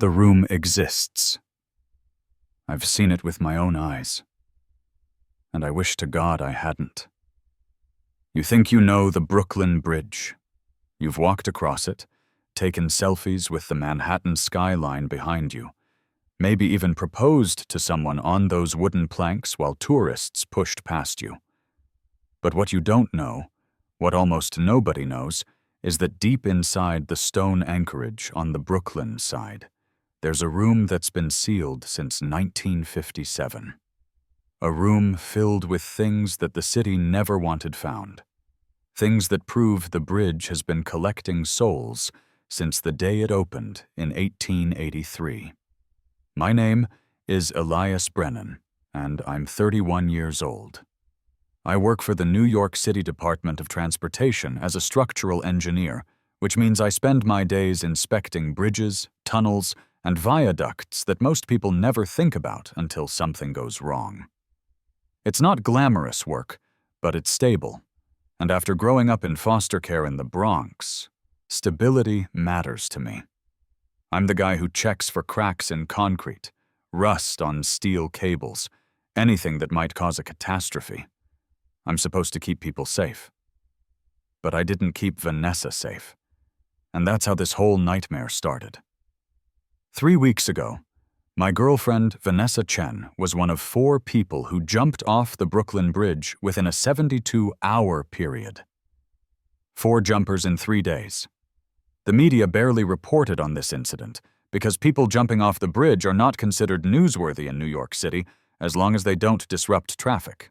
The room exists. I've seen it with my own eyes. And I wish to God I hadn't. You think you know the Brooklyn Bridge. You've walked across it, taken selfies with the Manhattan skyline behind you, maybe even proposed to someone on those wooden planks while tourists pushed past you. But what you don't know, what almost nobody knows, is that deep inside the stone anchorage on the Brooklyn side, there's a room that's been sealed since 1957. A room filled with things that the city never wanted found. Things that prove the bridge has been collecting souls since the day it opened in 1883. My name is Elias Brennan, and I'm 31 years old. I work for the New York City Department of Transportation as a structural engineer, which means I spend my days inspecting bridges, tunnels, and viaducts that most people never think about until something goes wrong. It's not glamorous work, but it's stable. And after growing up in foster care in the Bronx, stability matters to me. I'm the guy who checks for cracks in concrete, rust on steel cables, anything that might cause a catastrophe. I'm supposed to keep people safe. But I didn't keep Vanessa safe. And that's how this whole nightmare started. 3 weeks ago, my girlfriend, Vanessa Chen, was one of 4 people who jumped off the Brooklyn Bridge within a 72-hour period. 4 jumpers in 3 days. The media barely reported on this incident because people jumping off the bridge are not considered newsworthy in New York City as long as they don't disrupt traffic.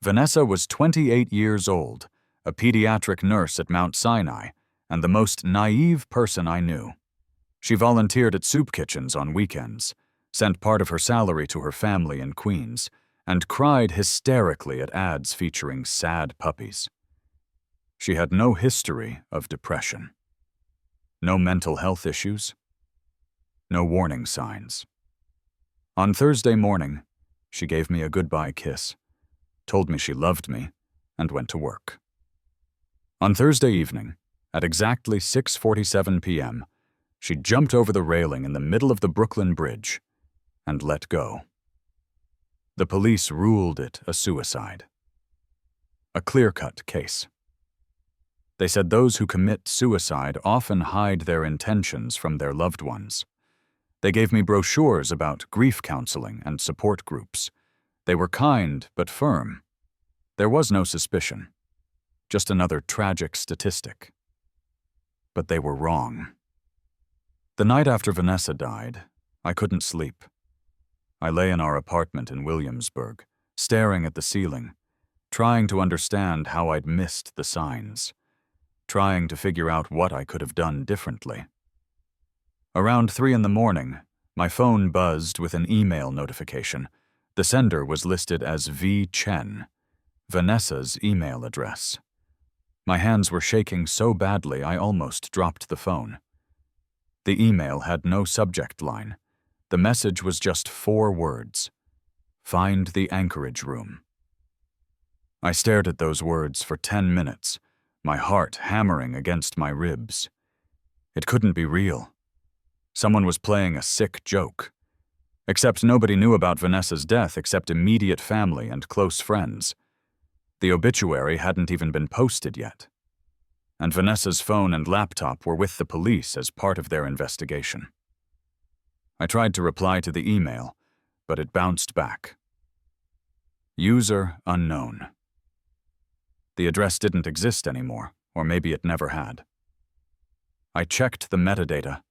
Vanessa was 28 years old, a pediatric nurse at Mount Sinai, and the most naive person I knew. She volunteered at soup kitchens on weekends, sent part of her salary to her family in Queens, and cried hysterically at ads featuring sad puppies. She had no history of depression. No mental health issues. No warning signs. On Thursday morning, she gave me a goodbye kiss, told me she loved me, and went to work. On Thursday evening, at exactly 6:47 p.m., she jumped over the railing in the middle of the Brooklyn Bridge and let go. The police ruled it a suicide. A clear-cut case. They said those who commit suicide often hide their intentions from their loved ones. They gave me brochures about grief counseling and support groups. They were kind but firm. There was no suspicion. Just another tragic statistic. But they were wrong. The night after Vanessa died, I couldn't sleep. I lay in our apartment in Williamsburg, staring at the ceiling, trying to understand how I'd missed the signs, trying to figure out what I could have done differently. Around 3 a.m, my phone buzzed with an email notification. The sender was listed as V. Chen, Vanessa's email address. My hands were shaking so badly I almost dropped the phone. The email had no subject line. The message was just 4 words. Find the anchorage room. I stared at those words for 10 minutes, my heart hammering against my ribs. It couldn't be real. Someone was playing a sick joke. Except nobody knew about Vanessa's death except immediate family and close friends. The obituary hadn't even been posted yet. And Vanessa's phone and laptop were with the police as part of their investigation. I tried to reply to the email, but it bounced back. User unknown. The address didn't exist anymore, or maybe it never had. I checked the metadata,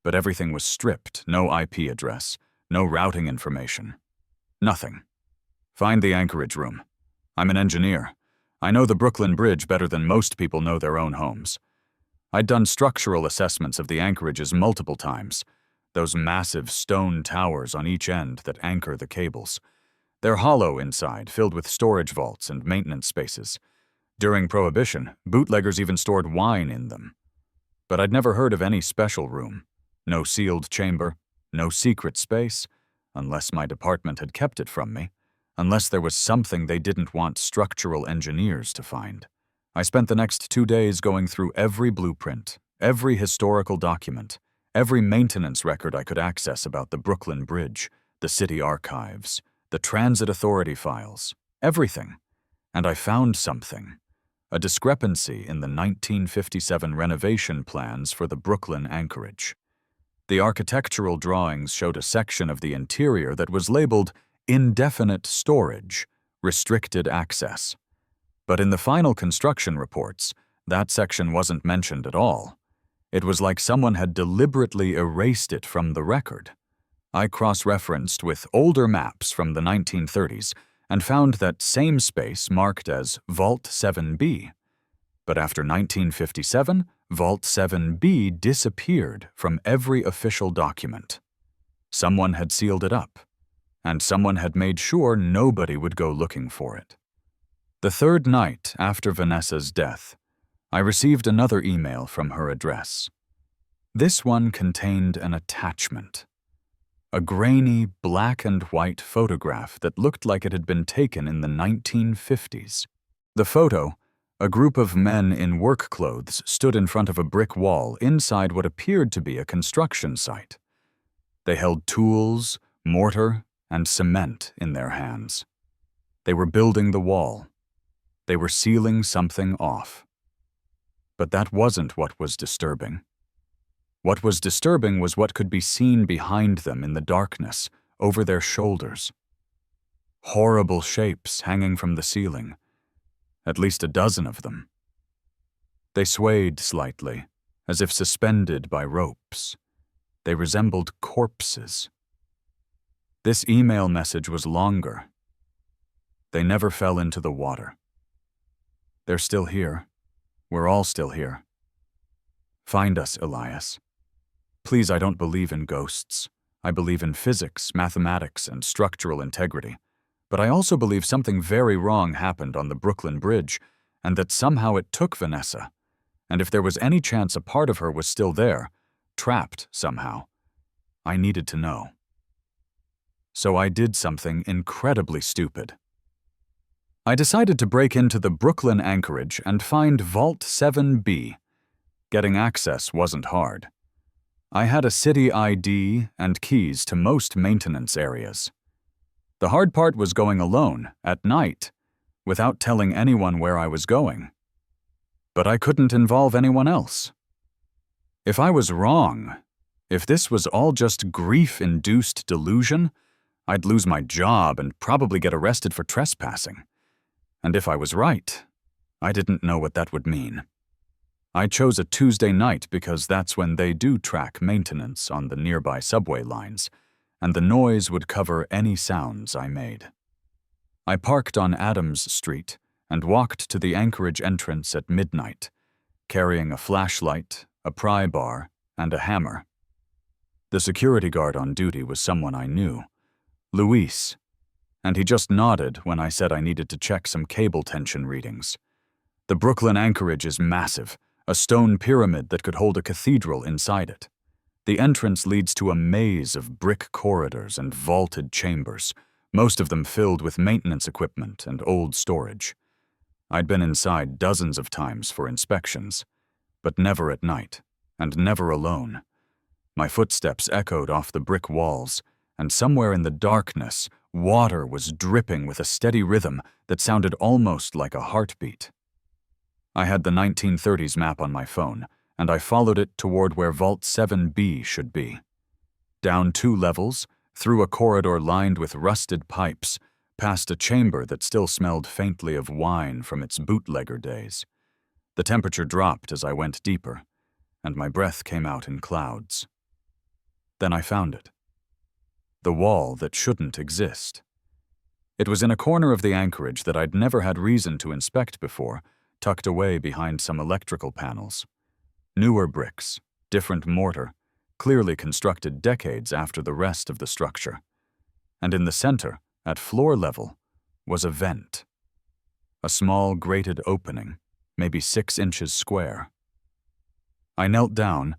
but everything was stripped, no IP address, no routing information. Nothing. Find the anchorage room. I'm an engineer. I know the Brooklyn Bridge better than most people know their own homes. I'd done structural assessments of the anchorages multiple times, those massive stone towers on each end that anchor the cables. They're hollow inside, filled with storage vaults and maintenance spaces. During Prohibition, bootleggers even stored wine in them. But I'd never heard of any special room. No sealed chamber, no secret space, unless my department had kept it from me, unless there was something they didn't want structural engineers to find. I spent the next 2 days going through every blueprint, every historical document, Every maintenance record I could access about the Brooklyn Bridge, the city archives, the transit authority files, everything. And I found something. A discrepancy in the 1957 renovation plans for the Brooklyn anchorage. The architectural drawings showed a section of the interior that was labeled indefinite storage, restricted access. But in the final construction reports, that section wasn't mentioned at all. It was like someone had deliberately erased it from the record. I cross-referenced with older maps from the 1930s and found that same space marked as Vault 7B. But after 1957, Vault 7B disappeared from every official document. Someone had sealed it up, and someone had made sure nobody would go looking for it. The third night after Vanessa's death, I received another email from her address. This one contained an attachment. A grainy black and white photograph that looked like it had been taken in the 1950s. The photo, a group of men in work clothes stood in front of a brick wall inside what appeared to be a construction site. They held tools, mortar, and cement in their hands. They were building the wall. They were sealing something off. But that wasn't what was disturbing. What was disturbing was what could be seen behind them in the darkness, over their shoulders. Horrible shapes hanging from the ceiling, at least a dozen of them. They swayed slightly, as if suspended by ropes. They resembled corpses. This email message was longer. They never fell into the water. They're still here. We're all still here. Find us, Elias. Please, I don't believe in ghosts. I believe in physics, mathematics, and structural integrity. But I also believe something very wrong happened on the Brooklyn Bridge, and that somehow it took Vanessa. And if there was any chance a part of her was still there, trapped somehow, I needed to know. So I did something incredibly stupid. I decided to break into the Brooklyn anchorage and find Vault 7B. Getting access wasn't hard. I had a city ID and keys to most maintenance areas. The hard part was going alone, at night, without telling anyone where I was going. But I couldn't involve anyone else. If I was wrong, if this was all just grief-induced delusion, I'd lose my job and probably get arrested for trespassing. And if I was right, I didn't know what that would mean. I chose a Tuesday night because that's when they do track maintenance on the nearby subway lines, and the noise would cover any sounds I made. I parked on Adams Street and walked to the anchorage entrance at midnight, carrying a flashlight, a pry bar, and a hammer. The security guard on duty was someone I knew, Luis, and he just nodded when I said I needed to check some cable tension readings. The Brooklyn anchorage is massive, a stone pyramid that could hold a cathedral inside it. The entrance leads to a maze of brick corridors and vaulted chambers, most of them filled with maintenance equipment and old storage. I'd been inside dozens of times for inspections, but never at night, and never alone. My footsteps echoed off the brick walls, and somewhere in the darkness, water was dripping with a steady rhythm that sounded almost like a heartbeat. I had the 1930s map on my phone, and I followed it toward where Vault 7B should be. Down 2 levels, through a corridor lined with rusted pipes, past a chamber that still smelled faintly of wine from its bootlegger days. The temperature dropped as I went deeper, and my breath came out in clouds. Then I found it. The wall that shouldn't exist. It was in a corner of the anchorage that I'd never had reason to inspect before, tucked away behind some electrical panels. Newer bricks, different mortar, clearly constructed decades after the rest of the structure. And in the center, at floor level, was a vent. A small grated opening, maybe 6 inches square. I knelt down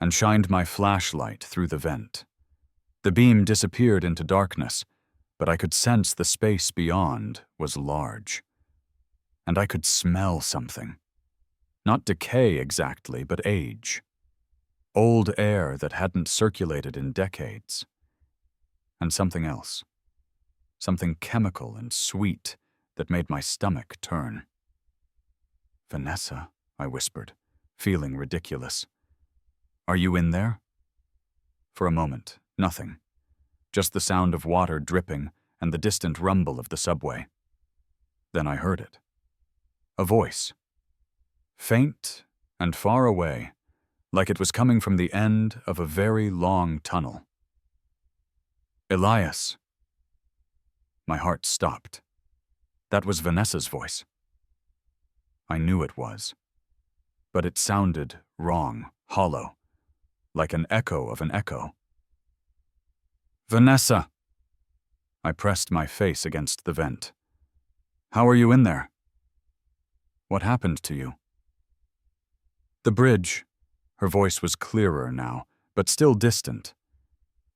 and shined my flashlight through the vent. The beam disappeared into darkness, but I could sense the space beyond was large. And I could smell something. Not decay exactly, but age. Old air that hadn't circulated in decades. And something else. Something chemical and sweet that made my stomach turn. "Vanessa," I whispered, feeling ridiculous. "Are you in there?" For a moment, nothing. Just the sound of water dripping and the distant rumble of the subway. Then I heard it. A voice. Faint and far away, like it was coming from the end of a very long tunnel. "Elias." My heart stopped. That was Vanessa's voice. I knew it was. But it sounded wrong, hollow, like an echo of an echo. "Vanessa." I pressed my face against the vent. "How are you in there? What happened to you?" The bridge. Her voice was clearer now, but still distant.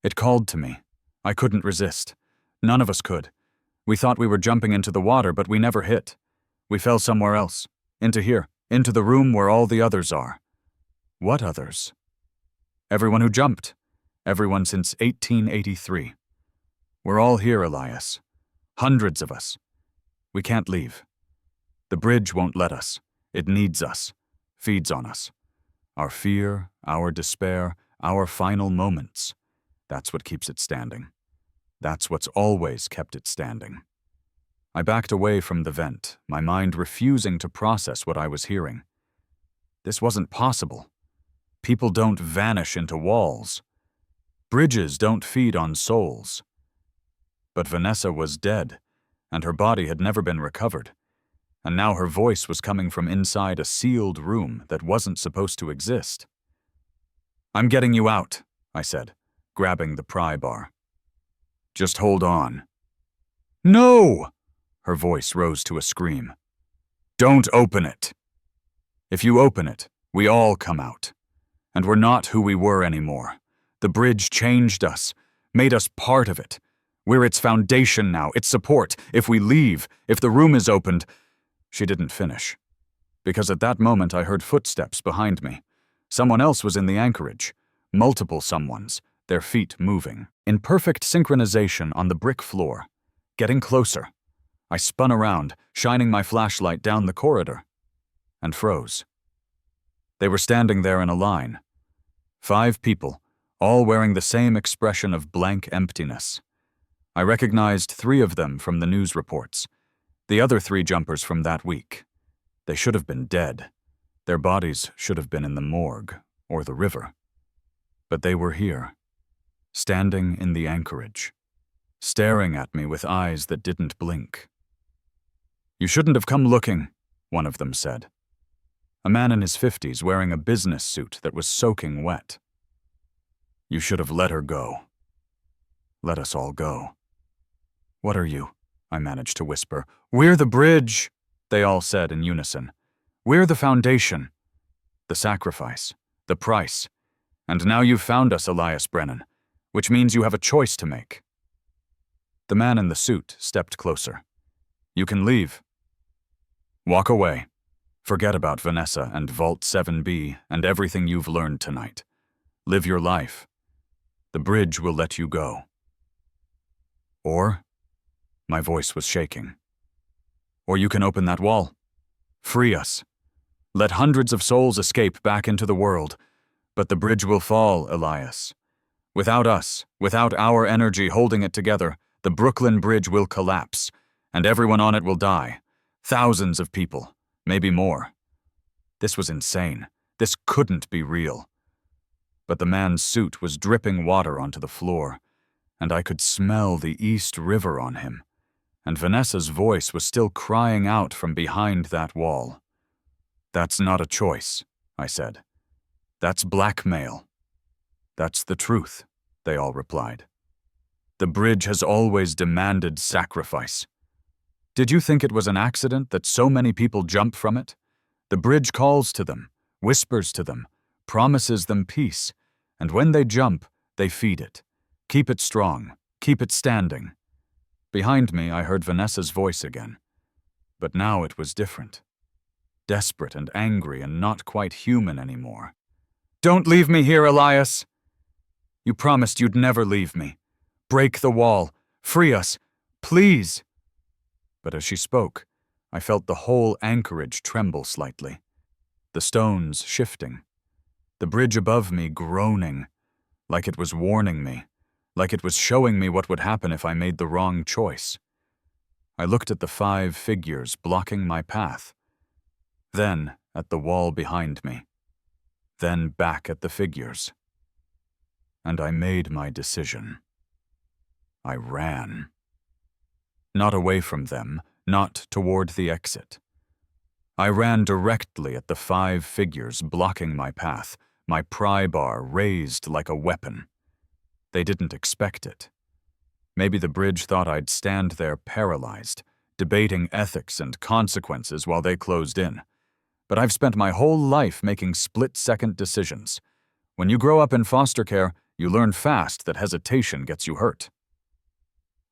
It called to me. I couldn't resist. None of us could. We thought we were jumping into the water, but we never hit. We fell somewhere else. Into here. Into the room where all the others are. What others? Everyone who jumped. Everyone since 1883. We're all here, Elias. Hundreds of us. We can't leave. The bridge won't let us. It needs us. Feeds on us. Our fear, our despair, our final moments. That's what keeps it standing. That's what's always kept it standing. I backed away from the vent, my mind refusing to process what I was hearing. This wasn't possible. People don't vanish into walls. Bridges don't feed on souls. But Vanessa was dead, and her body had never been recovered. And now her voice was coming from inside a sealed room that wasn't supposed to exist. "I'm getting you out," I said, grabbing the pry bar. "Just hold on." "No!" Her voice rose to a scream. "Don't open it. If you open it, we all come out. And we're not who we were anymore. The bridge changed us, made us part of it. We're its foundation now, its support. If we leave, if the room is opened..." She didn't finish. Because at that moment I heard footsteps behind me. Someone else was in the anchorage. Multiple someones, their feet moving. In perfect synchronization on the brick floor. Getting closer. I spun around, shining my flashlight down the corridor. And froze. They were standing there in a line. 5 people, all wearing the same expression of blank emptiness. I recognized 3 of them from the news reports. The other 3 jumpers from that week. They should have been dead. Their bodies should have been in the morgue or the river. But they were here, standing in the anchorage, staring at me with eyes that didn't blink. "You shouldn't have come looking," one of them said. A man in his 50s wearing a business suit that was soaking wet. "You should have let her go. Let us all go." "What are you?" I managed to whisper. "We're the bridge," they all said in unison. "We're the foundation. The sacrifice. The price. And now you've found us, Elias Brennan, which means you have a choice to make." The man in the suit stepped closer. "You can leave. Walk away. Forget about Vanessa and Vault 7B and everything you've learned tonight. Live your life. The bridge will let you go. Or..." My voice was shaking. "Or you can open that wall. Free us. Let hundreds of souls escape back into the world. But the bridge will fall, Elias. Without us, without our energy holding it together, the Brooklyn Bridge will collapse, and everyone on it will die. Thousands of people, maybe more." This was insane. This couldn't be real. But the man's suit was dripping water onto the floor, and I could smell the East River on him. And Vanessa's voice was still crying out from behind that wall. "That's not a choice," I said. "That's blackmail." "That's the truth," they all replied. "The bridge has always demanded sacrifice. Did you think it was an accident that so many people jump from it? The bridge calls to them, whispers to them, promises them peace, and when they jump, they feed it. Keep it strong, keep it standing." Behind me, I heard Vanessa's voice again. But now it was different. Desperate and angry and not quite human anymore. Don't leave me here, Elias! You promised you'd never leave me. Break the wall. Free us. Please! But as she spoke, I felt the whole anchorage tremble slightly. The stones shifting. The bridge above me groaning, like it was warning me, like it was showing me what would happen if I made the wrong choice. I looked at the 5 figures blocking my path, then at the wall behind me, then back at the figures. And I made my decision. I ran. Not away from them, not toward the exit. I ran directly at the 5 figures blocking my path, my pry bar raised like a weapon. They didn't expect it. Maybe the bridge thought I'd stand there paralyzed, debating ethics and consequences while they closed in. But I've spent my whole life making split-second decisions. When you grow up in foster care, you learn fast that hesitation gets you hurt.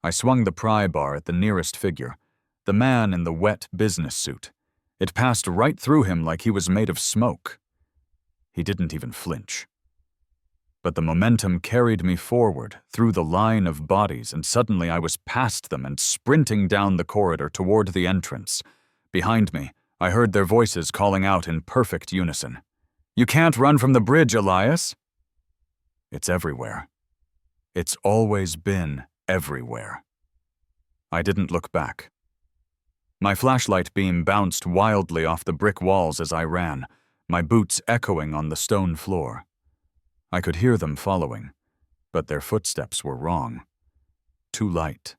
I swung the pry bar at the nearest figure, the man in the wet business suit. It passed right through him like he was made of smoke. He didn't even flinch. But the momentum carried me forward through the line of bodies, and suddenly I was past them and sprinting down the corridor toward the entrance. Behind me, I heard their voices calling out in perfect unison. "You can't run from the bridge, Elias!" It's everywhere. It's always been everywhere. I didn't look back. My flashlight beam bounced wildly off the brick walls as I ran, my boots echoing on the stone floor. I could hear them following, but their footsteps were wrong. Too light,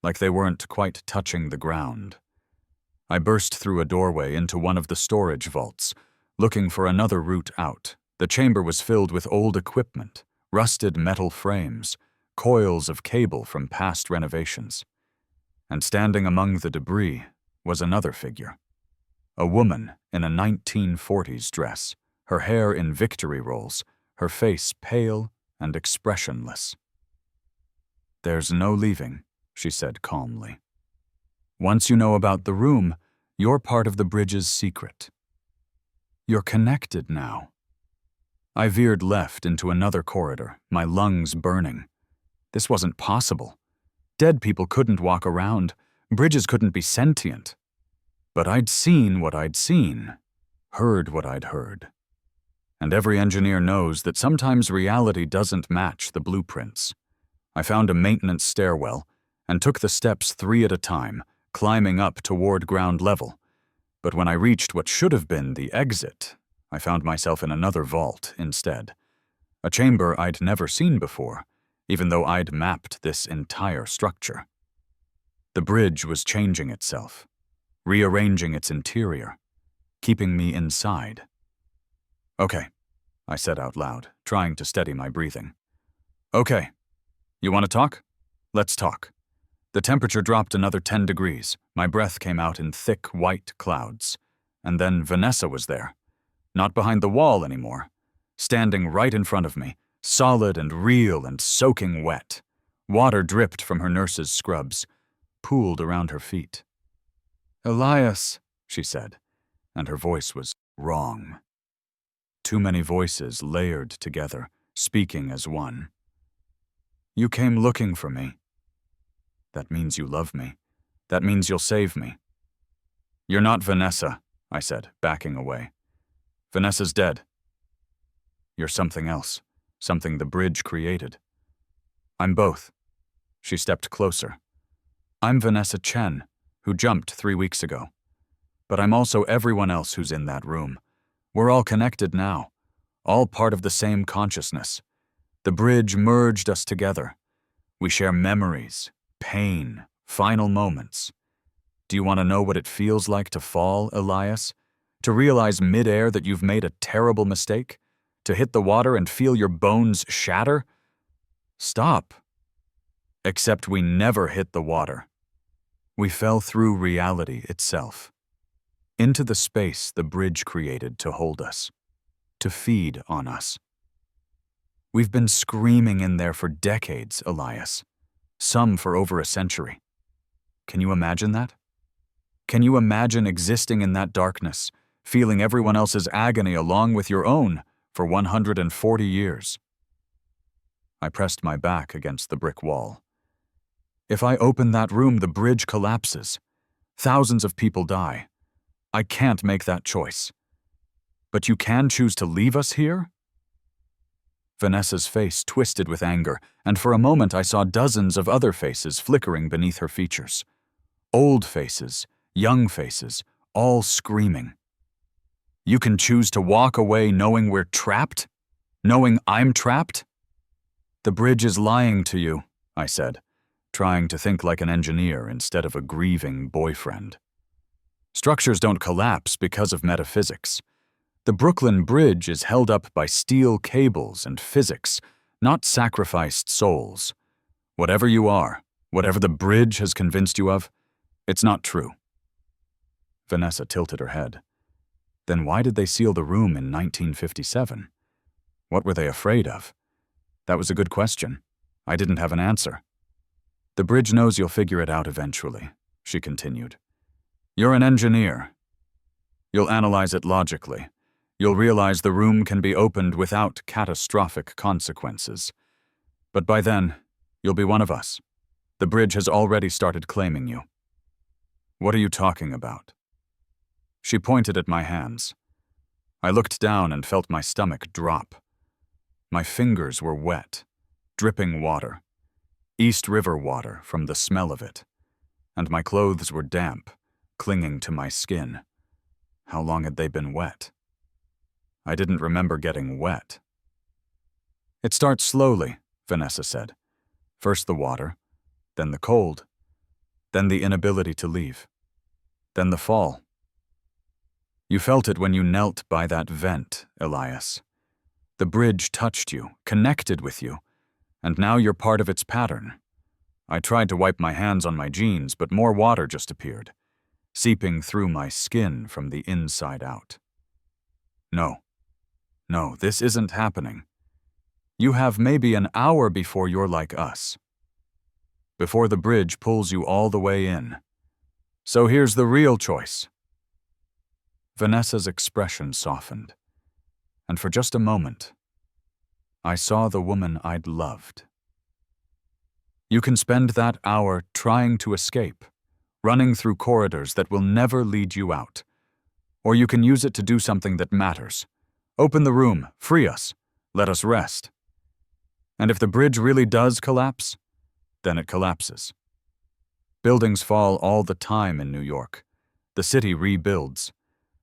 like they weren't quite touching the ground. I burst through a doorway into one of the storage vaults, looking for another route out. The chamber was filled with old equipment, rusted metal frames, coils of cable from past renovations. And standing among the debris was another figure. A woman in a 1940s dress, her hair in victory rolls, her face pale and expressionless. "There's no leaving," she said calmly. "Once you know about the room, you're part of the bridge's secret. You're connected now." I veered left into another corridor, my lungs burning. This wasn't possible. Dead people couldn't walk around. Bridges couldn't be sentient. But I'd seen what I'd seen, heard what I'd heard. And every engineer knows that sometimes reality doesn't match the blueprints. I found a maintenance stairwell and took the steps 3 at a time, climbing up toward ground level. But when I reached what should have been the exit, I found myself in another vault instead. A chamber I'd never seen before, even though I'd mapped this entire structure. The bridge was changing itself, rearranging its interior, keeping me inside. "Okay," I said out loud, trying to steady my breathing. "Okay. You want to talk? Let's talk." The temperature dropped another 10 degrees. My breath came out in thick, white clouds. And then Vanessa was there. Not behind the wall anymore. Standing right in front of me, solid and real and soaking wet. Water dripped from her nurse's scrubs, pooled around her feet. "Elias," she said, and her voice was wrong. Too many voices layered together, speaking as one. "You came looking for me. That means you love me. That means you'll save me." "You're not Vanessa," I said, backing away. "Vanessa's dead. You're something else, something the bridge created." "I'm both." She stepped closer. "I'm Vanessa Chen, who jumped 3 weeks ago. But I'm also everyone else who's in that room. We're all connected now, all part of the same consciousness. The bridge merged us together. We share memories, pain, final moments. Do you want to know what it feels like to fall, Elias? To realize midair that you've made a terrible mistake? To hit the water and feel your bones shatter? Stop. Except we never hit the water. We fell through reality itself, into the space the bridge created to hold us, to feed on us. We've been screaming in there for decades, Elias. Some for over a century. Can you imagine that? Can you imagine existing in that darkness, feeling everyone else's agony along with your own, For 140 years. I pressed my back against the brick wall. If I open that room, the bridge collapses. Thousands of people die. I can't make that choice. But you can choose to leave us here? Vanessa's face twisted with anger, and for a moment I saw dozens of other faces flickering beneath her features. Old faces, young faces, all screaming. You can choose to walk away knowing we're trapped? Knowing I'm trapped? The bridge is lying to you, I said, trying to think like an engineer instead of a grieving boyfriend. Structures don't collapse because of metaphysics. The Brooklyn Bridge is held up by steel cables and physics, not sacrificed souls. Whatever you are, whatever the bridge has convinced you of, it's not true. Vanessa tilted her head. Then why did they seal the room in 1957? What were they afraid of? That was a good question. I didn't have an answer. The bridge knows you'll figure it out eventually, she continued. You're an engineer. You'll analyze it logically. You'll realize the room can be opened without catastrophic consequences. But by then, you'll be one of us. The bridge has already started claiming you. What are you talking about? She pointed at my hands. I looked down and felt my stomach drop. My fingers were wet, dripping water, East River water from the smell of it, and my clothes were damp, clinging to my skin. How long had they been wet? I didn't remember getting wet. It starts slowly, Vanessa said. First the water, then the cold, then the inability to leave, then the fall. You felt it when you knelt by that vent, Elias. The bridge touched you, connected with you, and now you're part of its pattern. I tried to wipe my hands on my jeans, but more water just appeared, seeping through my skin from the inside out. No, this isn't happening. You have maybe an hour before you're like us. Before the bridge pulls you all the way in. So here's the real choice. Vanessa's expression softened, and for just a moment, I saw the woman I'd loved. You can spend that hour trying to escape, running through corridors that will never lead you out. Or you can use it to do something that matters. Open the room, free us, let us rest. And if the bridge really does collapse, then it collapses. Buildings fall all the time in New York. The city rebuilds.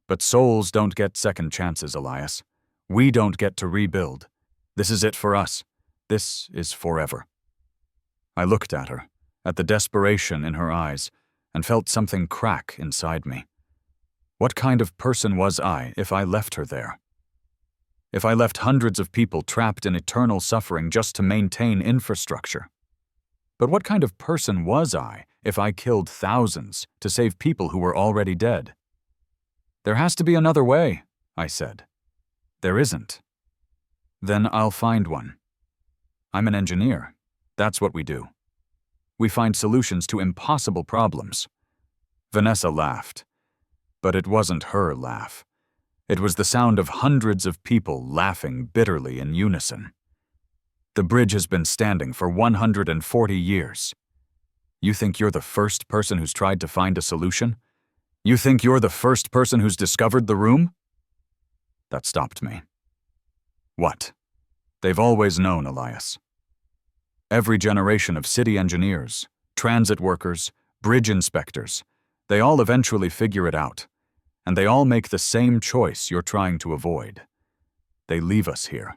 But souls don't get second chances, Elias. We don't get to rebuild. This is it for us. This is forever. I looked at her, at the desperation in her eyes, and felt something crack inside me. What kind of person was I if I left her there? If I left hundreds of people trapped in eternal suffering just to maintain infrastructure? But what kind of person was I if I killed thousands to save people who were already dead? There has to be another way, I said. There isn't. Then I'll find one. I'm an engineer. That's what we do. We find solutions to impossible problems. Vanessa laughed. But it wasn't her laugh. It was the sound of hundreds of people laughing bitterly in unison. The bridge has been standing for 140 years. You think you're the first person who's tried to find a solution? You think you're the first person who's discovered the room? That stopped me. What? They've always known, Elias. Every generation of city engineers, transit workers, bridge inspectors, they all eventually figure it out, and they all make the same choice you're trying to avoid. They leave us here,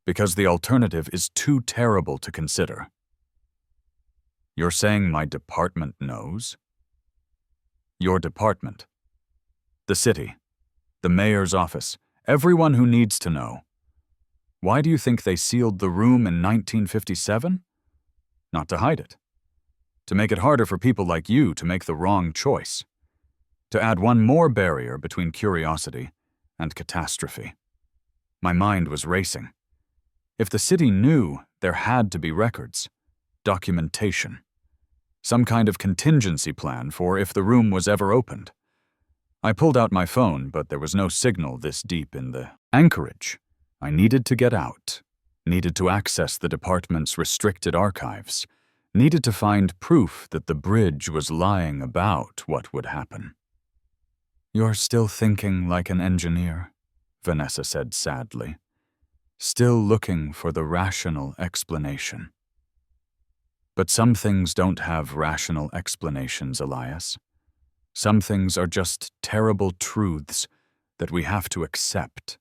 because the alternative is too terrible to consider. You're saying my department knows? Your department. The city. The mayor's office. Everyone who needs to know. Why do you think they sealed the room in 1957? Not to hide it. To make it harder for people like you to make the wrong choice. To add one more barrier between curiosity and catastrophe. My mind was racing. If the city knew, there had to be records. Documentation. Some kind of contingency plan for if the room was ever opened. I pulled out my phone, but there was no signal this deep in the anchorage. I needed to get out, needed to access the department's restricted archives, needed to find proof that the bridge was lying about what would happen. "You're still thinking like an engineer," Vanessa said sadly. "Still looking for the rational explanation." But some things don't have rational explanations, Elias. Some things are just terrible truths that we have to accept.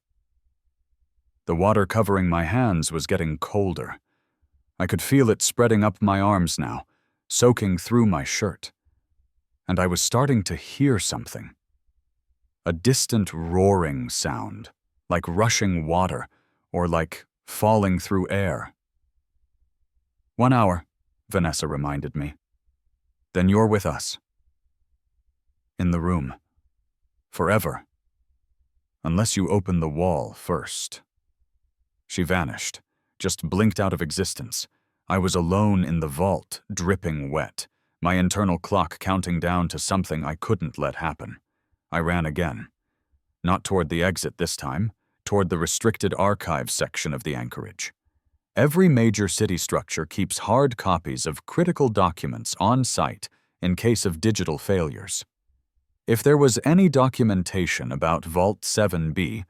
The water covering my hands was getting colder. I could feel it spreading up my arms now, soaking through my shirt. And I was starting to hear something. A distant roaring sound, like rushing water, or like falling through air. "1 hour, Vanessa reminded me. "Then you're with us." "In the room. Forever. Unless you open the wall first." She vanished, just blinked out of existence. I was alone in the vault, dripping wet, my internal clock counting down to something I couldn't let happen. I ran again. Not toward the exit this time, toward the restricted archives section of the anchorage. Every major city structure keeps hard copies of critical documents on site in case of digital failures. If there was any documentation about Vault 7B,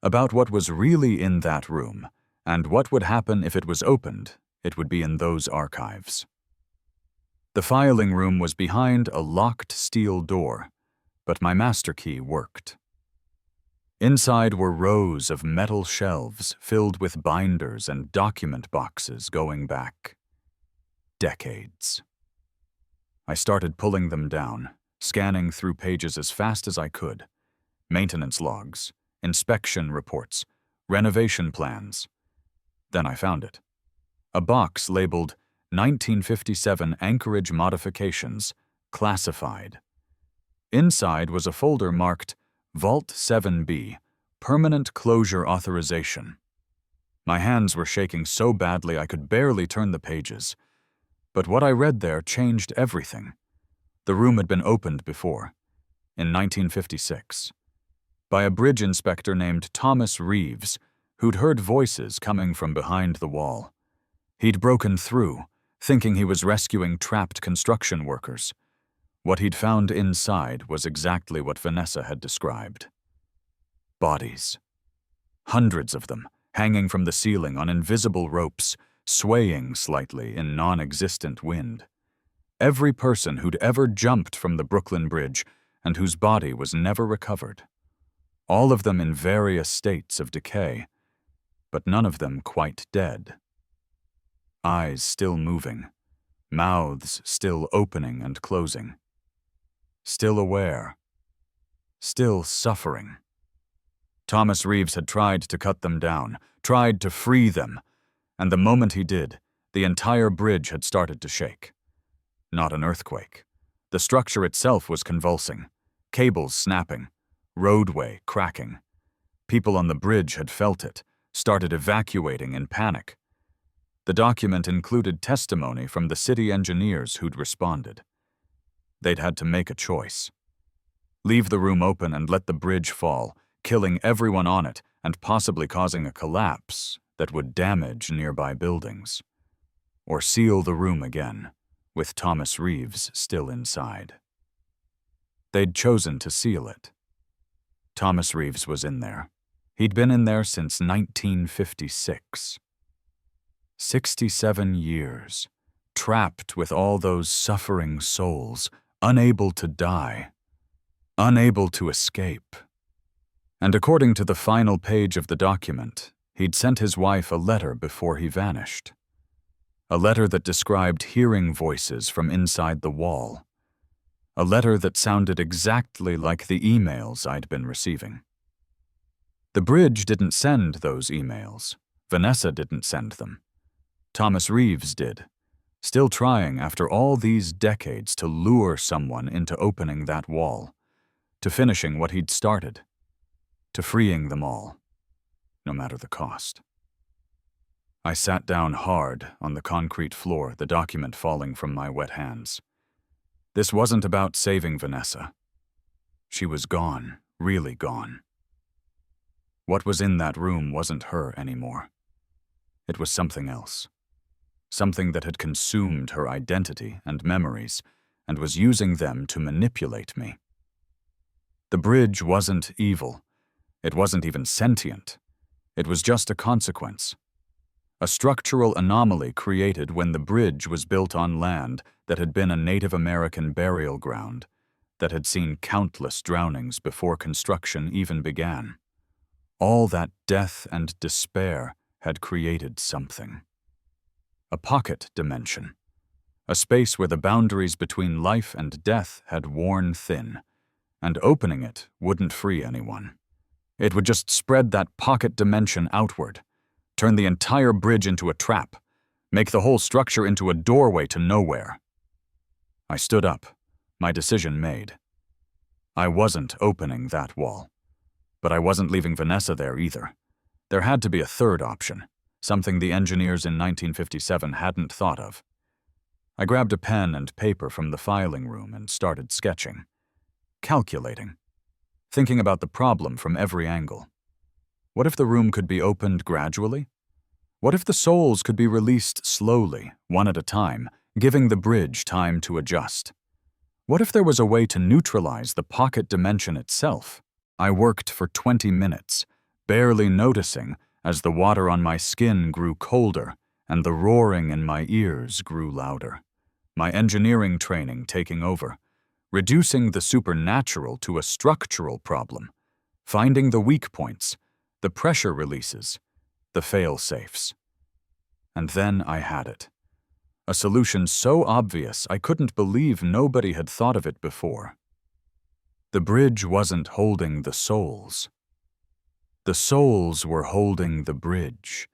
about what was really in that room, and what would happen if it was opened, it would be in those archives. The filing room was behind a locked steel door, but my master key worked. Inside were rows of metal shelves filled with binders and document boxes going back decades. I started pulling them down, scanning through pages as fast as I could. Maintenance logs, inspection reports, renovation plans. Then I found it. A box labeled 1957 Anchorage Modifications, Classified. Inside was a folder marked Vault 7B, Permanent Closure Authorization. My hands were shaking so badly I could barely turn the pages. But what I read there changed everything. The room had been opened before, in 1956, by a bridge inspector named Thomas Reeves, who'd heard voices coming from behind the wall. He'd broken through, thinking he was rescuing trapped construction workers. What he'd found inside was exactly what Vanessa had described. Bodies. Hundreds of them, hanging from the ceiling on invisible ropes, swaying slightly in non-existent wind. Every person who'd ever jumped from the Brooklyn Bridge and whose body was never recovered. All of them in various states of decay, but none of them quite dead. Eyes still moving, mouths still opening and closing. Still aware, still suffering. Thomas Reeves had tried to cut them down, tried to free them, and the moment he did, the entire bridge had started to shake. Not an earthquake. The structure itself was convulsing, cables snapping, roadway cracking. People on the bridge had felt it, started evacuating in panic. The document included testimony from the city engineers who'd responded. They'd had to make a choice. Leave the room open and let the bridge fall, killing everyone on it and possibly causing a collapse that would damage nearby buildings. Or seal the room again, with Thomas Reeves still inside. They'd chosen to seal it. Thomas Reeves was in there. He'd been in there since 1956. 67 years, trapped with all those suffering souls, unable to die, unable to escape. And according to the final page of the document, he'd sent his wife a letter before he vanished. A letter that described hearing voices from inside the wall. A letter that sounded exactly like the emails I'd been receiving. The bridge didn't send those emails. Vanessa didn't send them. Thomas Reeves did, still trying after all these decades to lure someone into opening that wall, to finishing what he'd started, to freeing them all, no matter the cost. I sat down hard on the concrete floor, the document falling from my wet hands. This wasn't about saving Vanessa. She was gone, really gone. What was in that room wasn't her anymore. It was something else. Something that had consumed her identity and memories and was using them to manipulate me. The bridge wasn't evil. It wasn't even sentient. It was just a consequence. A structural anomaly created when the bridge was built on land that had been a Native American burial ground, that had seen countless drownings before construction even began. All that death and despair had created something. A pocket dimension. A space where the boundaries between life and death had worn thin, and opening it wouldn't free anyone. It would just spread that pocket dimension outward, turn the entire bridge into a trap, make the whole structure into a doorway to nowhere. I stood up, my decision made. I wasn't opening that wall, but I wasn't leaving Vanessa there either. There had to be a third option, something the engineers in 1957 hadn't thought of. I grabbed a pen and paper from the filing room and started sketching, calculating, thinking about the problem from every angle. What if the room could be opened gradually? What if the souls could be released slowly, one at a time, giving the bridge time to adjust? What if there was a way to neutralize the pocket dimension itself? I worked for 20 minutes, barely noticing as the water on my skin grew colder and the roaring in my ears grew louder. My engineering training taking over, reducing the supernatural to a structural problem, finding the weak points, the pressure releases, the fail-safes. And then I had it. A solution so obvious I couldn't believe nobody had thought of it before. The bridge wasn't holding the souls. The souls were holding the bridge.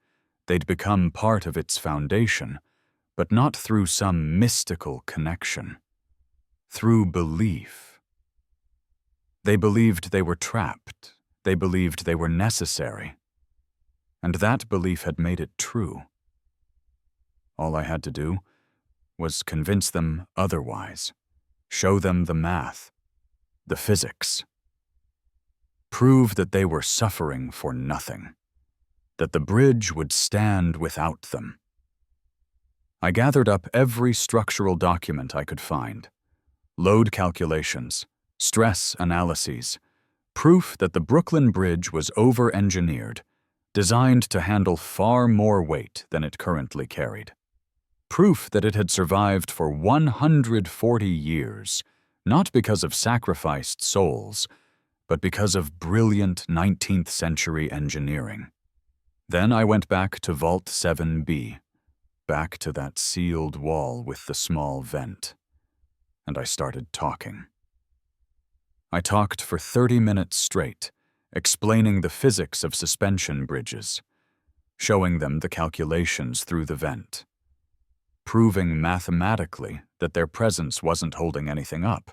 They'd become part of its foundation, but not through some mystical connection. Through belief. They believed they were trapped. They believed they were necessary. And that belief had made it true. All I had to do was convince them otherwise, show them the math, the physics. Prove that they were suffering for nothing, that the bridge would stand without them. I gathered up every structural document I could find, load calculations, stress analyses, proof that the Brooklyn Bridge was over-engineered, designed to handle far more weight than it currently carried. Proof that it had survived for 140 years, not because of sacrificed souls, but because of brilliant 19th century engineering. Then I went back to Vault 7B, back to that sealed wall with the small vent, and I started talking. I talked for 30 minutes straight, explaining the physics of suspension bridges, showing them the calculations through the vent, proving mathematically that their presence wasn't holding anything up,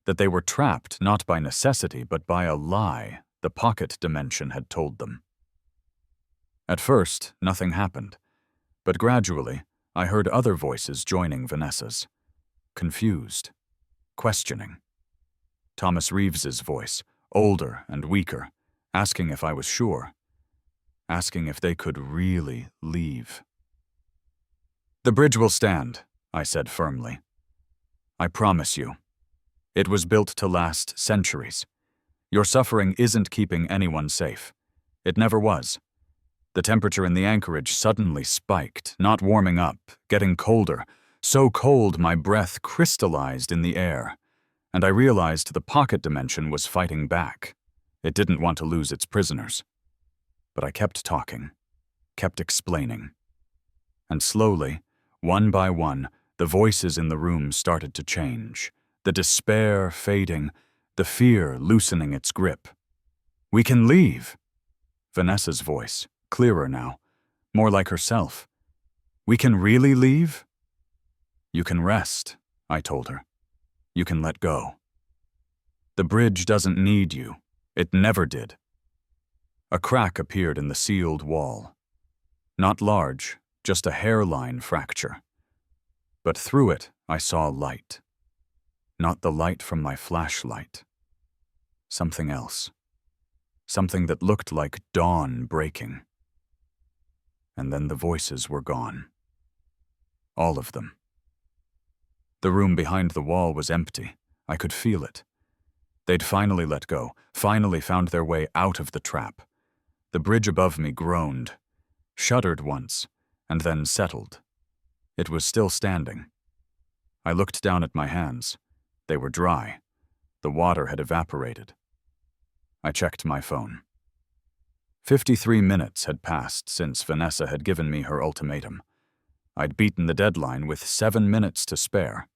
that they were trapped not by necessity but by a lie the pocket dimension had told them. At first, nothing happened, but gradually I heard other voices joining Vanessa's, confused, questioning. Thomas Reeves's voice, older and weaker, asking if I was sure, asking if they could really leave. "The bridge will stand," I said firmly. "I promise you. It was built to last centuries. Your suffering isn't keeping anyone safe. It never was. The temperature in the anchorage suddenly spiked, not warming up, getting colder, so cold my breath crystallized in the air, and I realized the pocket dimension was fighting back. It didn't want to lose its prisoners. But I kept talking, kept explaining. And slowly, one by one, the voices in the room started to change, the despair fading, the fear loosening its grip. "We can leave." Vanessa's voice, clearer now, more like herself. "We can really leave?" "You can rest," I told her. "You can let go. The bridge doesn't need you. It never did." A crack appeared in the sealed wall. Not large, just a hairline fracture. But through it, I saw light. Not the light from my flashlight. Something else. something that looked like dawn breaking. And then the voices were gone. All of them. The room behind the wall was empty. I could feel it. They'd finally let go, finally found their way out of the trap. The bridge above me groaned, shuddered once, and then settled. It was still standing. I looked down at my hands. They were dry. The water had evaporated. I checked my phone. 53 minutes had passed since Vanessa had given me her ultimatum. I'd beaten the deadline with 7 minutes to spare.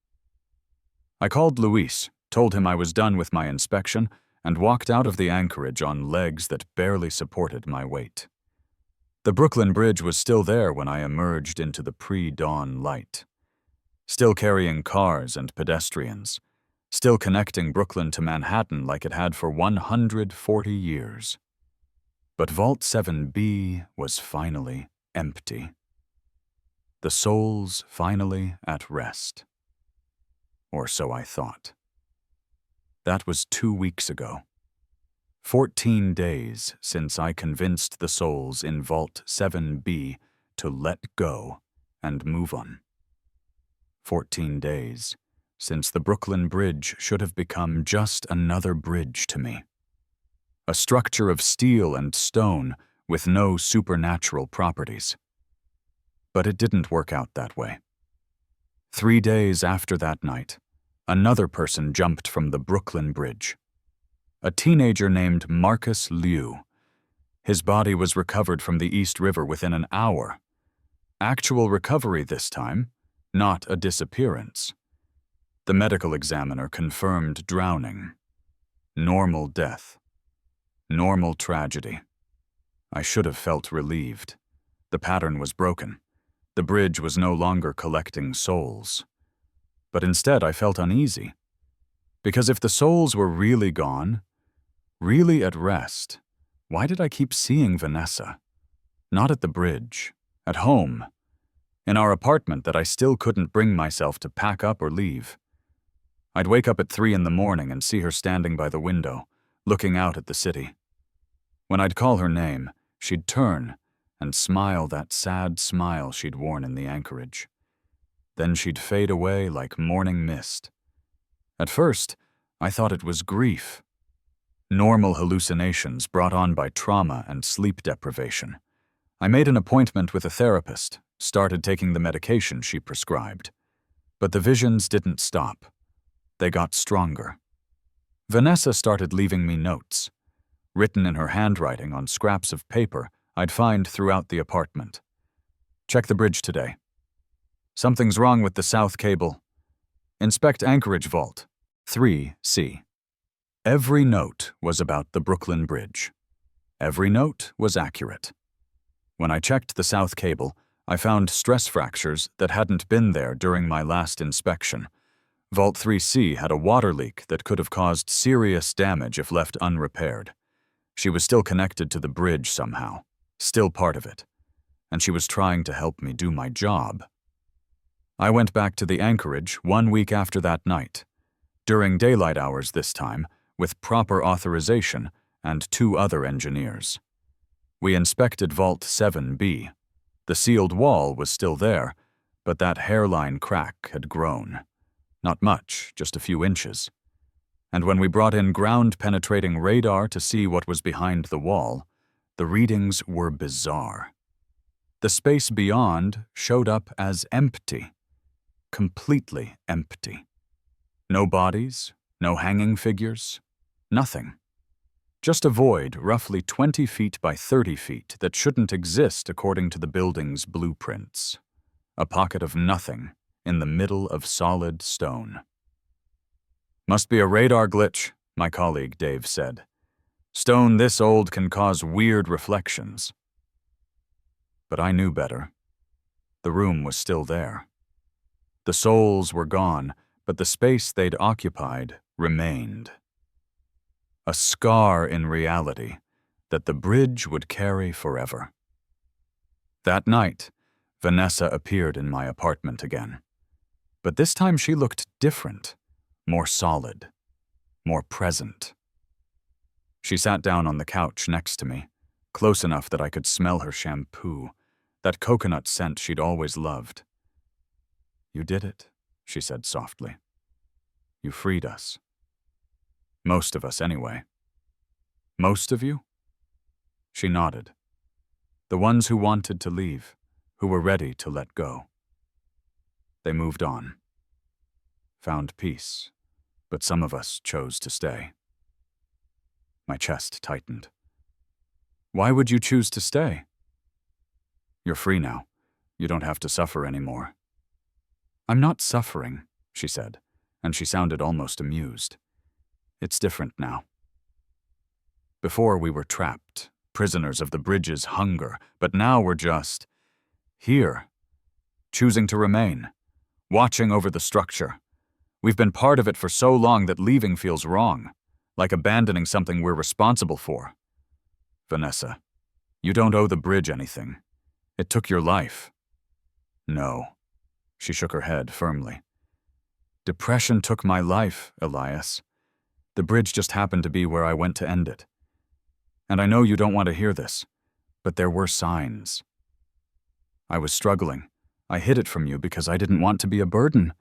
I called Luis, told him I was done with my inspection, and walked out of the anchorage on legs that barely supported my weight. The Brooklyn Bridge was still there when I emerged into the pre-dawn light. Still carrying cars and pedestrians. Still connecting Brooklyn to Manhattan like it had for 140 years. But Vault 7B was finally empty. The souls finally at rest. Or so I thought. That was 2 weeks ago. 14 days since I convinced the souls in Vault 7B to let go and move on. 14 days since the Brooklyn Bridge should have become just another bridge to me. A structure of steel and stone with no supernatural properties. But it didn't work out that way. 3 days after that night, another person jumped from the Brooklyn Bridge. A teenager named Marcus Liu. His body was recovered from the East River within an hour. Actual recovery this time, not a disappearance. The medical examiner confirmed drowning. Normal death. Normal tragedy. I should have felt relieved. The pattern was broken. The bridge was no longer collecting souls. But instead I felt uneasy. Because if the souls were really gone, really at rest, why did I keep seeing Vanessa? Not at the bridge, at home, in our apartment that I still couldn't bring myself to pack up or leave. I'd wake up at 3 in the morning and see her standing by the window, looking out at the city. When I'd call her name, she'd turn and smile that sad smile she'd worn in the anchorage. Then she'd fade away like morning mist. At first, I thought it was grief. Normal hallucinations brought on by trauma and sleep deprivation. I made an appointment with a therapist, started taking the medication she prescribed. But the visions didn't stop. They got stronger. Vanessa started leaving me notes, written in her handwriting on scraps of paper I'd find throughout the apartment. Check the bridge today. Something's wrong with the south cable. Inspect anchorage vault, 3C. Every note was about the Brooklyn Bridge. Every note was accurate. When I checked the south cable, I found stress fractures that hadn't been there during my last inspection. Vault 3C had a water leak that could have caused serious damage if left unrepaired. She was still connected to the bridge somehow, still part of it, and she was trying to help me do my job. I went back to the anchorage 1 week after that night, during daylight hours this time, with proper authorization and 2 other engineers. We inspected Vault 7B. The sealed wall was still there, but that hairline crack had grown. Not much, just a few inches. And when we brought in ground-penetrating radar to see what was behind the wall, the readings were bizarre. The space beyond showed up as empty. Completely empty. No bodies, no hanging figures, nothing. Just a void roughly 20 feet by 30 feet that shouldn't exist according to the building's blueprints. A pocket of nothing in the middle of solid stone. Must be a radar glitch, my colleague Dave said. Stone this old can cause weird reflections. But I knew better. The room was still there. The souls were gone, but the space they'd occupied remained. A scar in reality that the bridge would carry forever. That night, Vanessa appeared in my apartment again. But this time she looked different, more solid, more present. She sat down on the couch next to me, close enough that I could smell her shampoo, that coconut scent she'd always loved. "You did it," she said softly. "You freed us. Most of us, anyway." "Most of you?" She nodded. "The ones who wanted to leave, who were ready to let go. They moved on. Found peace, but some of us chose to stay." My chest tightened. "Why would you choose to stay?" "You're free now. You don't have to suffer anymore." "I'm not suffering," she said, and she sounded almost amused. "It's different now. Before we were trapped, prisoners of the bridge's hunger, but now we're just here, choosing to remain, watching over the structure. We've been part of it for so long that leaving feels wrong, like abandoning something we're responsible for. Vanessa, you don't owe the bridge anything. It took your life." "No." She shook her head firmly. "Depression took my life, Elias. The bridge just happened to be where I went to end it. And I know you don't want to hear this, but there were signs. I was struggling. I hid it from you because I didn't want to be a burden.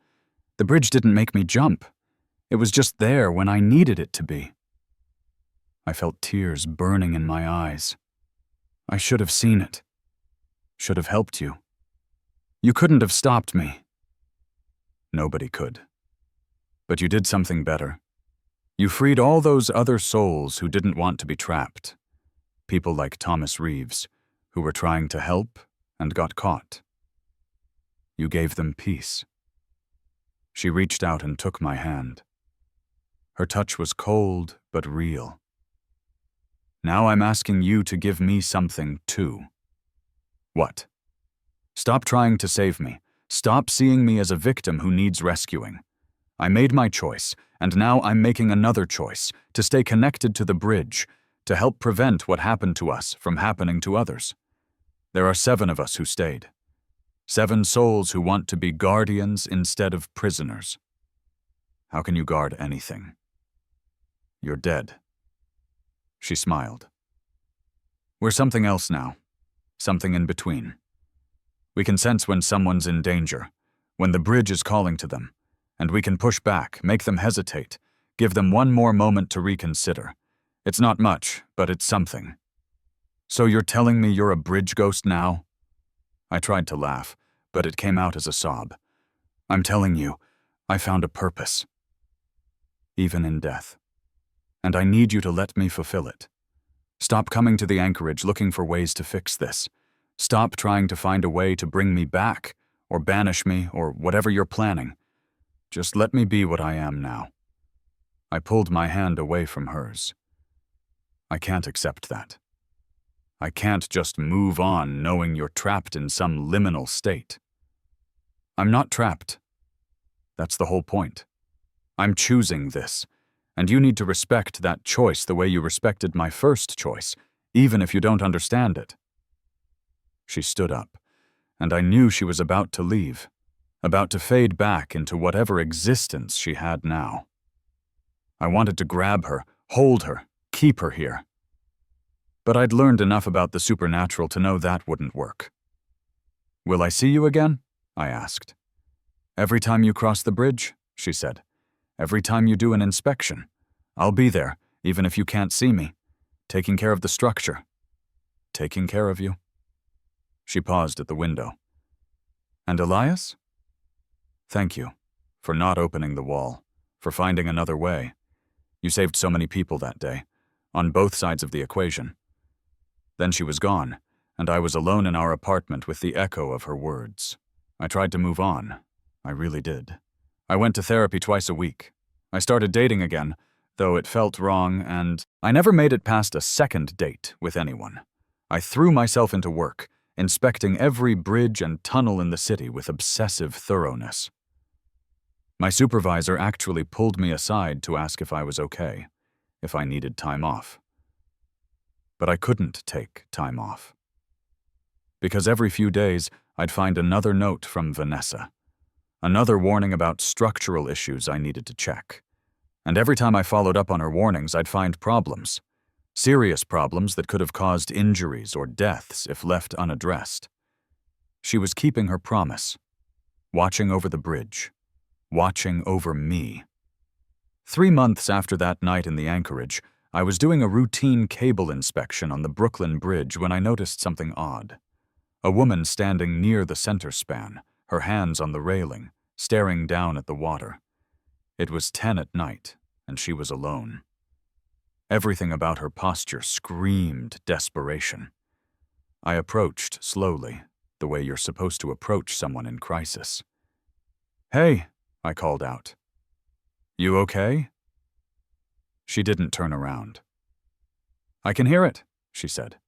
The bridge didn't make me jump. It was just there when I needed it to be." I felt tears burning in my eyes. "I should have seen it. Should have helped you. You couldn't have stopped me." "Nobody could. But you did something better. You freed all those other souls who didn't want to be trapped. People like Thomas Reeves, who were trying to help and got caught. You gave them peace." She reached out and took my hand. Her touch was cold but real. "Now I'm asking you to give me something too." "What?" "Stop trying to save me. Stop seeing me as a victim who needs rescuing. I made my choice, and now I'm making another choice, to stay connected to the bridge, to help prevent what happened to us from happening to others. There are 7 of us who stayed. 7 souls who want to be guardians instead of prisoners. How can you guard anything? You're dead." She smiled. "We're something else now, something in between. We can sense when someone's in danger, when the bridge is calling to them, and we can push back, make them hesitate, give them one more moment to reconsider. It's not much, but it's something." "So you're telling me you're a bridge ghost now?" I tried to laugh, but it came out as a sob. "I'm telling you, I found a purpose. Even in death. And I need you to let me fulfill it. Stop coming to the anchorage looking for ways to fix this. Stop trying to find a way to bring me back, or banish me, or whatever you're planning. Just let me be what I am now." I pulled my hand away from hers. "I can't accept that. I can't just move on knowing you're trapped in some liminal state. I'm not trapped. That's the whole point. I'm choosing this, and you need to respect that choice the way you respected my first choice, even if you don't understand it." She stood up, and I knew she was about to leave, about to fade back into whatever existence she had now. I wanted to grab her, hold her, keep her here. But I'd learned enough about the supernatural to know that wouldn't work. "Will I see you again?" I asked. "Every time you cross the bridge," she said. "Every time you do an inspection. I'll be there, even if you can't see me, taking care of the structure. Taking care of you." She paused at the window. "And Elias? Thank you for not opening the wall, for finding another way. You saved so many people that day, on both sides of the equation." Then she was gone, and I was alone in our apartment with the echo of her words. I tried to move on. I really did. I went to therapy twice a week. I started dating again, though it felt wrong, and I never made it past a second date with anyone. I threw myself into work, inspecting every bridge and tunnel in the city with obsessive thoroughness. My supervisor actually pulled me aside to ask if I was okay, if I needed time off. But I couldn't take time off. Because every few days, I'd find another note from Vanessa, another warning about structural issues I needed to check. And every time I followed up on her warnings, I'd find problems. Serious problems that could have caused injuries or deaths if left unaddressed. She was keeping her promise, watching over the bridge, watching over me. 3 months after that night in the anchorage, I was doing a routine cable inspection on the Brooklyn Bridge when I noticed something odd. A woman standing near the center span, her hands on the railing, staring down at the water. It was 10 at night, and she was alone. Everything about her posture screamed desperation. I approached slowly, the way you're supposed to approach someone in crisis. "Hey," I called out. "You okay?" She didn't turn around. "I can hear it," she said.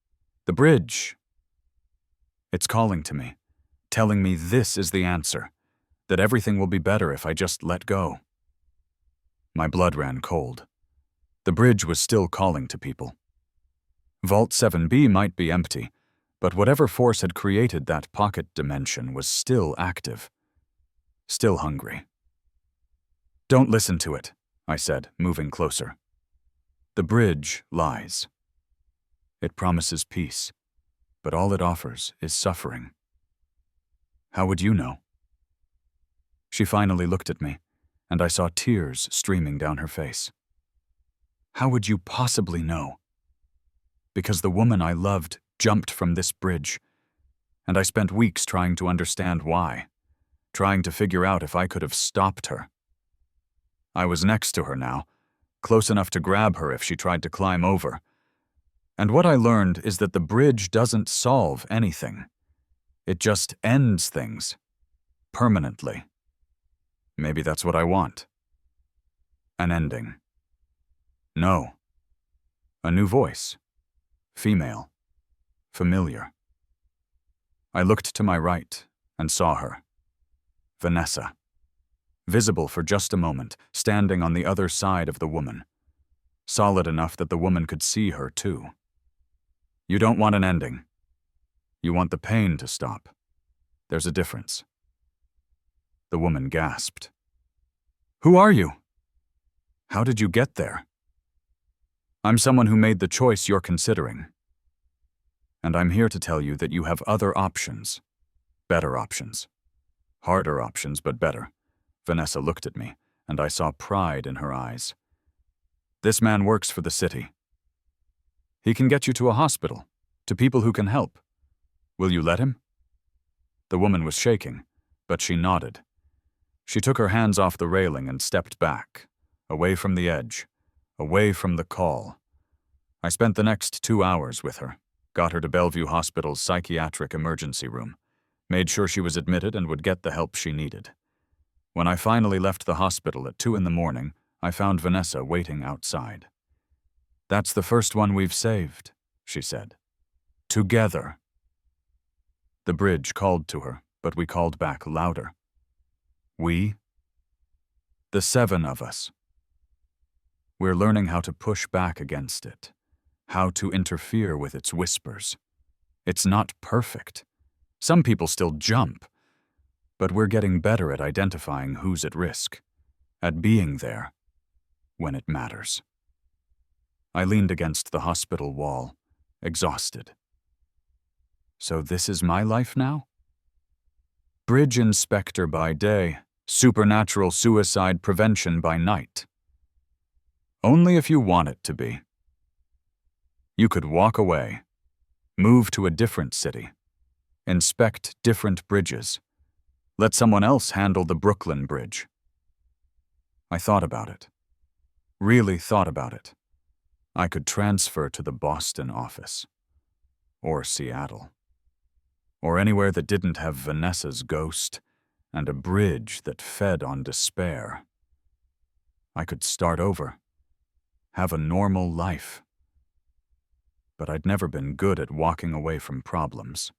"The bridge. It's calling to me, telling me this is the answer, that everything will be better if I just let go." My blood ran cold. The bridge was still calling to people. Vault 7B might be empty, but whatever force had created that pocket dimension was still active, still hungry. "Don't listen to it," I said, moving closer. "The bridge lies. It promises peace, but all it offers is suffering." "How would you know?" She finally looked at me, and I saw tears streaming down her face. "How would you possibly know?" "Because the woman I loved jumped from this bridge, and I spent weeks trying to understand why, trying to figure out if I could have stopped her. I was next to her now, close enough to grab her if she tried to climb over. And what I learned is that the bridge doesn't solve anything. It just ends things. Permanently. Maybe that's what I want. An ending. No. A new voice. Female. Familiar. I looked to my right and saw her. Vanessa. Visible for just a moment, standing on the other side of the woman. Solid enough that the woman could see her too. "You don't want an ending. You want the pain to stop. There's a difference." The woman gasped. "Who are you? How did you get there?" "I'm someone who made the choice you're considering. And I'm here to tell you that you have other options. Better options. Harder options, but better." Vanessa looked at me, and I saw pride in her eyes. "This man works for the city. He can get you to a hospital, to people who can help. Will you let him?" The woman was shaking, but she nodded. She took her hands off the railing and stepped back, away from the edge, away from the call. I spent the next 2 hours with her, got her to Bellevue Hospital's psychiatric emergency room, made sure she was admitted and would get the help she needed. When I finally left the hospital at 2 a.m, I found Vanessa waiting outside. "That's the first one we've saved," she said. "Together." The bridge called to her, but we called back louder. "We?" "The 7 of us. We're learning how to push back against it, how to interfere with its whispers. It's not perfect. Some people still jump, but we're getting better at identifying who's at risk, at being there when it matters." I leaned against the hospital wall, exhausted. So this is my life now? Bridge inspector by day, supernatural suicide prevention by night. Only if you want it to be. You could walk away, move to a different city, inspect different bridges, let someone else handle the Brooklyn Bridge. I thought about it. Really thought about it. I could transfer to the Boston office. Or Seattle. Or anywhere that didn't have Vanessa's ghost and a bridge that fed on despair. I could start over. Have a normal life. But I'd never been good at walking away from problems.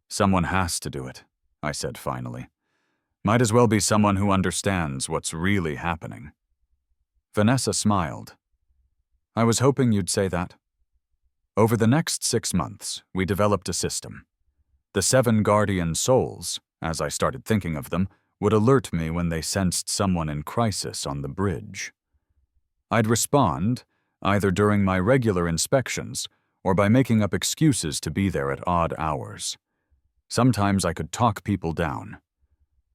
Someone has to do it, I said finally. Might as well be someone who understands what's really happening. Vanessa smiled. I was hoping you'd say that. Over the next 6 months, we developed a system. The 7 guardian souls, as I started thinking of them, would alert me when they sensed someone in crisis on the bridge. I'd respond, either during my regular inspections or by making up excuses to be there at odd hours. Sometimes I could talk people down.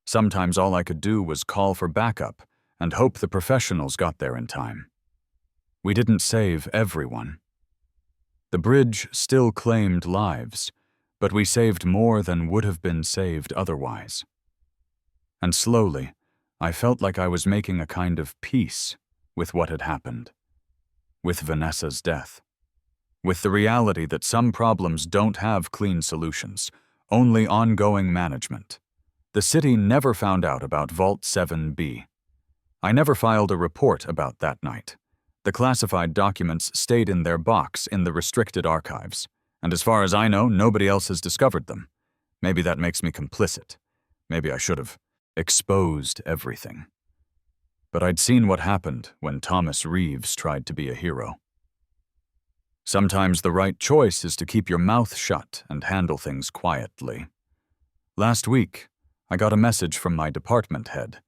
Sometimes all I could do was call for backup and hope the professionals got there in time. We didn't save everyone. The bridge still claimed lives, but we saved more than would have been saved otherwise. And slowly, I felt like I was making a kind of peace with what had happened, with Vanessa's death, with the reality that some problems don't have clean solutions, only ongoing management. The city never found out about Vault 7B. I never filed a report about that night. The classified documents stayed in their box in the restricted archives, and as far as I know, nobody else has discovered them. Maybe that makes me complicit. Maybe I should have exposed everything. But I'd seen what happened when Thomas Reeves tried to be a hero. Sometimes the right choice is to keep your mouth shut and handle things quietly. Last week, I got a message from my department head.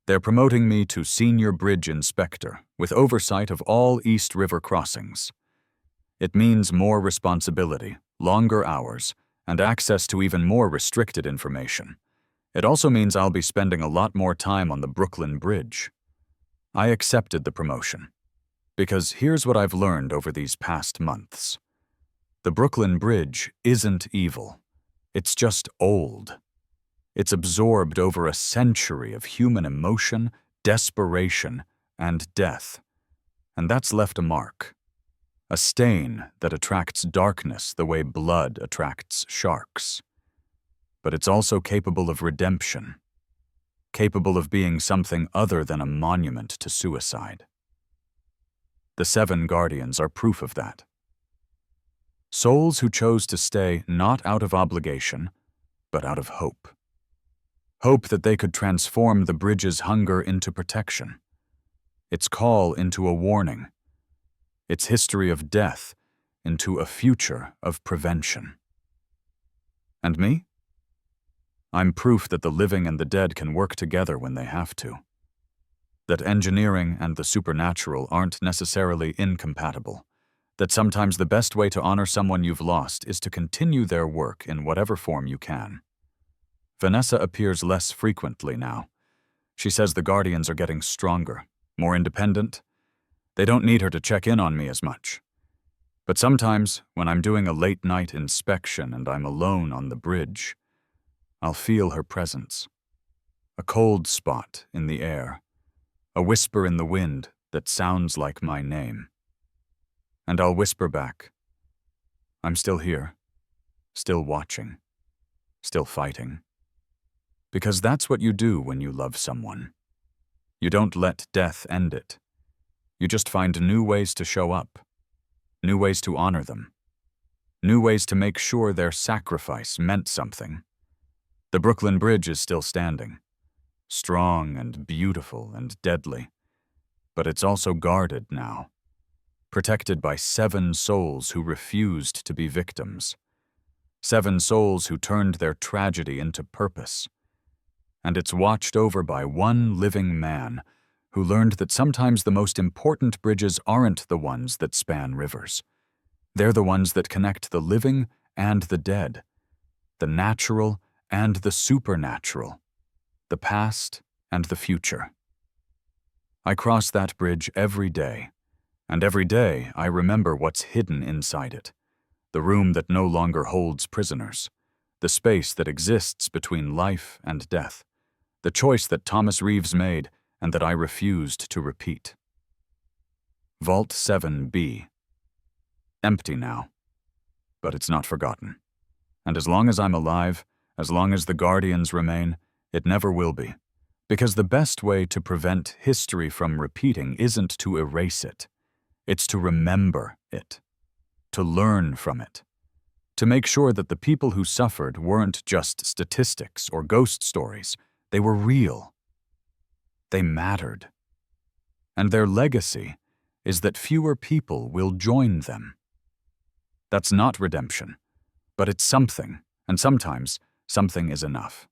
They're promoting me to Senior Bridge Inspector with oversight of all East River crossings. It means more responsibility, longer hours, and access to even more restricted information. It also means I'll be spending a lot more time on the Brooklyn Bridge. I accepted the promotion, because here's what I've learned over these past months. The Brooklyn Bridge isn't evil. It's just old. It's absorbed over a century of human emotion, desperation, and death. And that's left a mark. A stain that attracts darkness the way blood attracts sharks. But it's also capable of redemption, capable of being something other than a monument to suicide. The 7 Guardians are proof of that. Souls who chose to stay not out of obligation, but out of hope. Hope that they could transform the bridge's hunger into protection, its call into a warning, its history of death into a future of prevention. And me? I'm proof that the living and the dead can work together when they have to. That engineering and the supernatural aren't necessarily incompatible. That sometimes the best way to honor someone you've lost is to continue their work in whatever form you can. Vanessa appears less frequently now. She says the Guardians are getting stronger, more independent. They don't need her to check in on me as much. But sometimes, when I'm doing a late-night inspection and I'm alone on the bridge, I'll feel her presence. A cold spot in the air, a whisper in the wind that sounds like my name. And I'll whisper back, I'm still here, still watching, still fighting. Because that's what you do when you love someone. You don't let death end it. You just find new ways to show up, new ways to honor them, new ways to make sure their sacrifice meant something. The Brooklyn Bridge is still standing, strong and beautiful and deadly, but it's also guarded now, protected by 7 souls who refused to be victims, 7 souls who turned their tragedy into purpose. And it's watched over by one living man who learned that sometimes the most important bridges aren't the ones that span rivers. They're the ones that connect the living and the dead, the natural and the supernatural, the past and the future. I cross that bridge every day, and every day I remember what's hidden inside it, the room that no longer holds prisoners, the space that exists between life and death, the choice that Thomas Reeves made and that I refused to repeat. Vault 7B. Empty now. But it's not forgotten. And as long as I'm alive, as long as the Guardians remain, it never will be. Because the best way to prevent history from repeating isn't to erase it. It's to remember it. To learn from it. To make sure that the people who suffered weren't just statistics or ghost stories. They were real. They mattered. And their legacy is that fewer people will join them. That's not redemption, but it's something, and sometimes something is enough.